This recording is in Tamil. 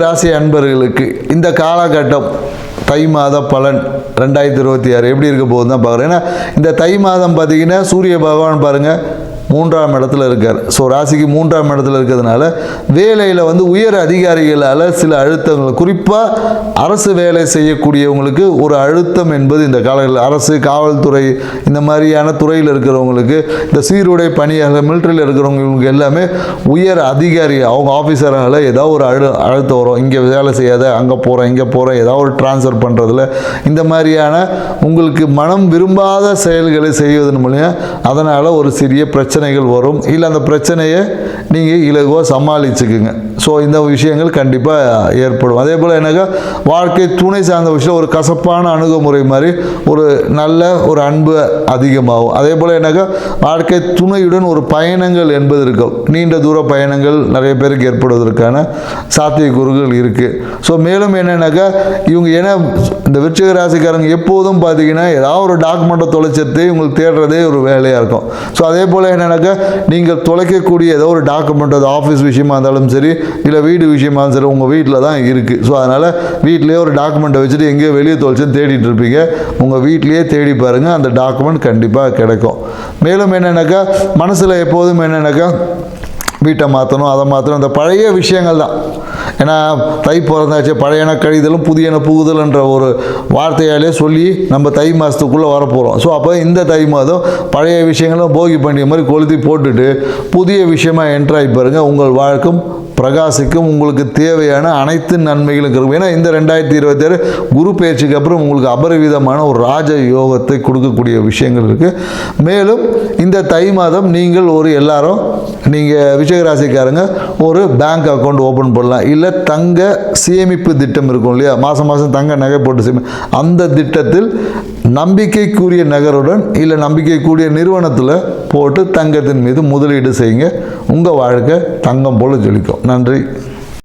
ராசி அன்பர்களுக்கு இந்த காலகட்டம் தை மாத பலன் 2026 எப்படி இருக்க போகுது தான் பார்க்குறேன். ஏன்னா இந்த தை மாதம் பார்த்தீங்கன்னா சூரிய பகவான் பாருங்கள் 3ஆம் இடத்துல இருக்கார். ஸோ ராசிக்கு 3ஆம் இடத்துல இருக்கிறதுனால வேலையில் உயர் அதிகாரிகளால் சில அழுத்தங்கள், குறிப்பாக அரசு வேலை செய்யக்கூடியவங்களுக்கு ஒரு அழுத்தம் என்பது இந்த காலங்களில் அரசு காவல்துறை இந்த மாதிரியான துறையில் இருக்கிறவங்களுக்கு, இந்த சீருடை பணியாளர் மிலிட்ரியில் இருக்கிறவங்களுக்கு எல்லாமே உயர் அதிகாரி அவங்க ஆஃபீஸரால் ஏதாவது ஒரு அழுத்தம் வரும். இங்கே வேலை செய்யாத, அங்கே போகிறேன் இங்கே போகிறேன், ஏதாவது ஒரு டிரான்ஸ்ஃபர் பண்ணுறதுல இந்த மாதிரியான உங்களுக்கு மனம் விரும்பாத செயல்களை செய்வதன் மூலம் அதனால் ஒரு சிறிய பிரச்சனைகள் வரும். இல்லை அந்த பிரச்சனையை நீங்கள் இலகுவாக சமாளிச்சுக்குங்க. ஸோ இந்த விஷயங்கள் கண்டிப்பாக ஏற்படும். அதே போல் எனக்கு வாழ்க்கை துணை சார்ந்த விஷயம் ஒரு கசப்பான அணுகுமுறை மாதிரி ஒரு நல்ல ஒரு அன்பு அதிகமாகும். அதே போல் எனக்கு வாழ்க்கை துணையுடன் ஒரு பயணங்கள் என்பது இருக்கும். நீண்ட தூர பயணங்கள் நிறைய பேருக்கு ஏற்படுவதற்கான சாத்தியக்கூறுகள் இருக்குது. ஸோ மேலும் என்னென்னாக்கா இவங்க ஏன்னா இந்த விருச்சிக ராசிக்காரங்க எப்போதும் பார்த்தீங்கன்னா ஏதாவது ஒரு டாக்குமெண்ட்டை தொலைச்சதே உங்களுக்கு தேடுறதே ஒரு வேலையாக இருக்கும். ஸோ அதே போல் என்னென்னாக்கா நீங்கள் தொலைக்கக்கூடிய ஏதோ ஒரு டாக்குமெண்ட், அது ஆஃபீஸ் விஷயமா இருந்தாலும் சரி, இல்லை வீடு விஷயமா இருந்தாலும் சரி, உங்கள் வீட்டில் தான் இருக்குது. ஸோ அதனால் வீட்டிலேயே ஒரு டாக்குமெண்ட்டை வச்சுட்டு எங்கேயோ வெளியே தொலைச்சுன்னு தேடிட்டு இருப்பீங்க. உங்கள் வீட்டிலேயே தேடி பாருங்கள், அந்த டாக்குமெண்ட் கண்டிப்பாக கிடைக்கும். மேலும் என்னென்னாக்கா மனசில் எப்போதும் என்னென்னாக்கா வீட்டை மாற்றணும், அதை மாற்றணும், அந்த பழைய விஷயங்கள் தான். ஏன்னா தை பிறந்தாச்சு, பழையன கழிதலும் புதியன புகுதல்ன்ற ஒரு வார்த்தையாலே சொல்லி நம்ம தை மாதத்துக்குள்ளே வரப்போகிறோம். ஸோ அப்போ இந்த தை மாதம் பழைய விஷயங்களும் போகி பண்ணிய மாதிரி கொளுத்தி போட்டுட்டு புதிய விஷயமா என்ட்ராகி பாருங்கள். உங்கள் வாழ்க்கும் பிரகாசிக்கும், உங்களுக்கு தேவையான அனைத்து நன்மைகளும் இருக்கும். ஏன்னா இந்த 2026 குரு பயிற்சிக்கு அப்புறம் உங்களுக்கு அபரிவிதமான ஒரு ராஜ யோகத்தை கொடுக்கக்கூடிய விஷயங்கள் இருக்குது. மேலும் இந்த தை மாதம் நீங்கள் எல்லாரும் நீங்கள் விருச்சிகராசிக்காரங்க ஒரு பேங்க் அக்கௌண்ட் ஓப்பன் பண்ணலாம். இல்லை தங்க சேமிப்பு திட்டம் இருக்கும் இல்லையா, மாதம் மாதம் தங்க நகை போட்டு அந்த திட்டத்தில் நம்பிக்கைக்குரிய நகருடன் இல்லை நம்பிக்கைக்குரிய நிறுவனத்தில் போட்டு தங்கத்தின் மீது முதலீடு செய்யுங்க. உங்கள் வாழ்க்கை தங்கம் போல ஜொலிக்கும். நன்றி.